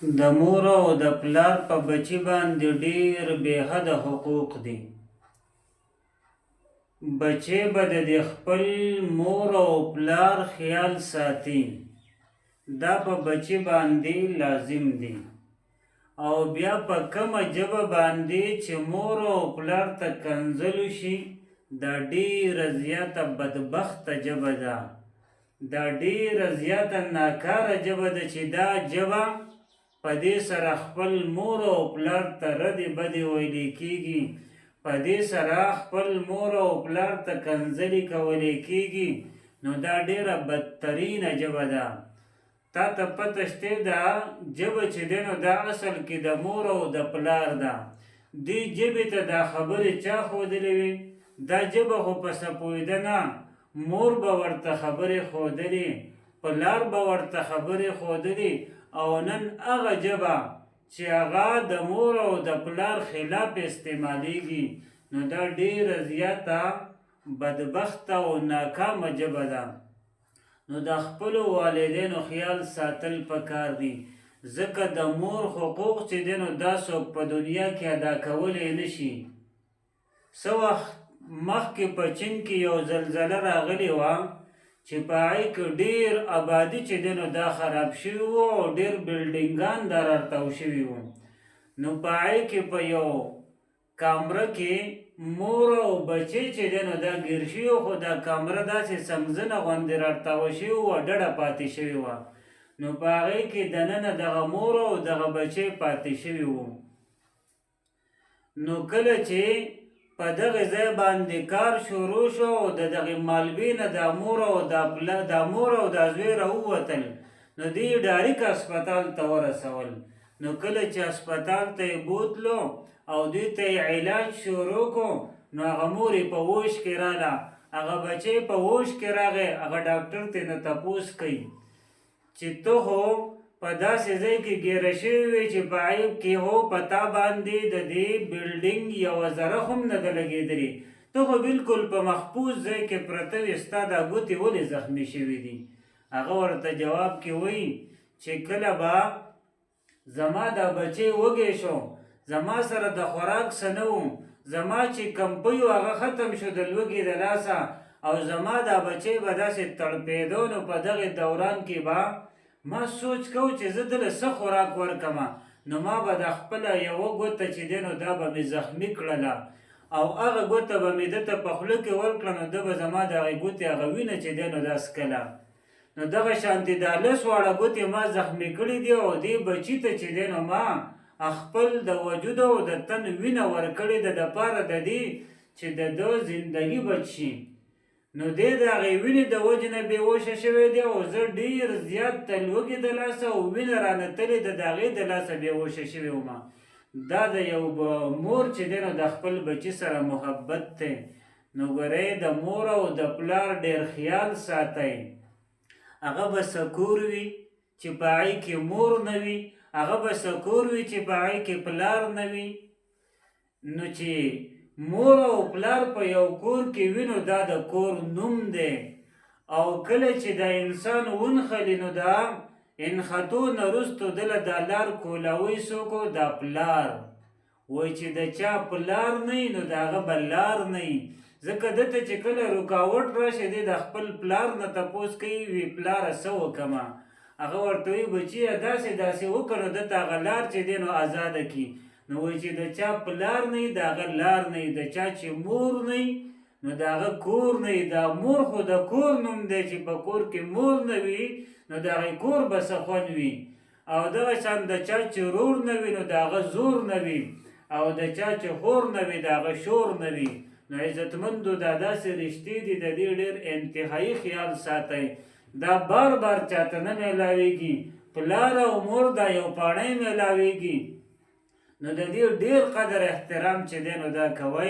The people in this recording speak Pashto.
د مور او د پلار په بچي باندې ډېر بې حده حقوق دي. بچی به د خپل مور او پلار خیال ساتي، دا په بچی باندې لازم دي. او بیا په کومه ژبه باندې چې مور او پلار ته کنځلو شي، دا ډېره زیاته بدبخته ژبه ده، دا ډېره زیاته ناکاره ژبه ده چې دا ژبه په دې سره خپل مور او پلار ته ردې بدې ویلې کېږي، په دې سره خپل مور او پلار ته کنځلې کولې کېږي. نو دا ډېره بدترینه ژبه ده. تا ته پته شته دا ژبه چې دی نو دا اصل کې د مور او د پلار ده. دې ژبې ته دا خبرې چا ښودلې وي؟ دا ژبه خو په څه پوهېده نه. مور به ورته خبرې ښودلې، پلار به ورته خبرې ښودلې، او نن هغه ژبه چې هغه د مور او د پلار خلاف استعمالیږي، نو دا ډېره زیاته بدبخته او ناکامه ژبه ده. نو د خپلو والدینو خیال ساتل پکار دي، ځکه د مور حقوق چې دی نو دا څوک په دنیا کې ادا کولی نه شي. څه وخت مخکې په چین کې یو زلزله راغلې وه چې په هغې کې ډېر آبادي چې دی نو دا خراب شوي وو او ډېر بلډینګان دا راتاو شوي وو. نو په هغې کې په یو کامره کې مور او بچی چې دی نو دا ګیر شوي وو، خو دا کامره داسې سمزنه غوندې راتاوه شوې وه، ډډه پاتې شوې وه. نو په هغې کې دننه دغه مور او دغه بچی پاتې شوي وو. نو کله چې په دغه ځای باندې کار شروع شو او د دغې مالبې نه دا مور او دا زوی راووتل، نو دوی ډایرک هسپتال ته ورسول. نو کله چې هسپتال ته یې بوتلو او دوی ته یې علاج شروع کو، نو هغه مور یې په هوش کې راله، هغه بچی په هوش کې راغی. هغه ډاکټر ته نه تپوس کوي چې ته خو په داسې ځای کې ګیره شوی وي چې په عیب کې هو په تا باندې د دې بلډینګ یوه ذره هم نه ده لګېدلې، ته خو بلکل په محفوظ ځای کې پرته وې، ستا دا ګوتې ولې زخمي شوي دي؟ هغه ورته جواب کې وایي چې کله به زما دا بچی وږی شو، زما سره د خوراک څه نه و، زما چې کمپۍ و هغه ختم شو د لوږې د لاسه، او زما دا بچی به داسې تړپېدو، نو په دغې دوران کې به ما سوچ کو چې زه دله څه خوراک ورکمه، نو ما به د خپله یوه ګوته چې دی نو دا به مې زخمي کړله، او هغه ګوته به مې ده ته په خوله کې ورکړه، نو ده به زما د هغې ګوتې هغه وینه چې دی نو دا څکله. نو دغه شانتې دا 10 واړه ګوتې ما زخمي کړي دي، او دې بچي ته چې دی نو ما خپل د وجود او د تن وینه ورکړې ده دپاره د دې چې د ده زندګي بچ شي. نو دی د هغې وینې د وجې نه بېهوشه شوی دی، او زه ډېر زیات د لوږې د لاسه او وینه رانه تلې ده د هغې د لاسه بېهوشه شوې ومه. دا د یو مور چې دی نو د خپل بچي سره محبت دی. نو ګورئ د مور او د پلار ډېر خیال ساتئ. هغه به سکور وي چې په هغې کې مور نه وي، هغه به سکور وي چې په هغې کې پلار نه وي. نو چې مور او پلار په یو کور کې وي نو دا د کور نوم دی، او کله چې د انسان ونښلي نو دا انښتو نه وروستو دله دا لار کولاوی څوک و؟ دا پلار. وایي چې د چا پلار نه وي نو د هغه به لار نه وي، ځکه ده ته چې کله رکاوټ راشي دی د خپل پلار نه تپوس کوي، وي پلاره څه وکړمه؟ هغه ورته وایي بچیه داسې داسې وکړه، نو ده ته هغه لار چې دی نو ازاده کړي. نو وایي چې د چا پلار نه وي د هغه لار نه وي، د چا چې مور نه وي نو د هغه کور نه وي. دا مور خو د کور نوم دی، چې په کور کې مور نه وي نو د هغې کور به څه خوند وي. او دغه شان د چا چې رور نه وي نو د هغه زور نه وي، او د چا چې خور نه وي د هغه شور نه وي. نو عزتمندو دا داسې رشتې دي، د دې ډېر انتهایي خیال ساتئ. دا بار بار چاته نه میلاویږي، پلار او مور دا یو پاڼی میلاویږي. نو د دې ډېر قدر احترام چې دی نو دا کوئ.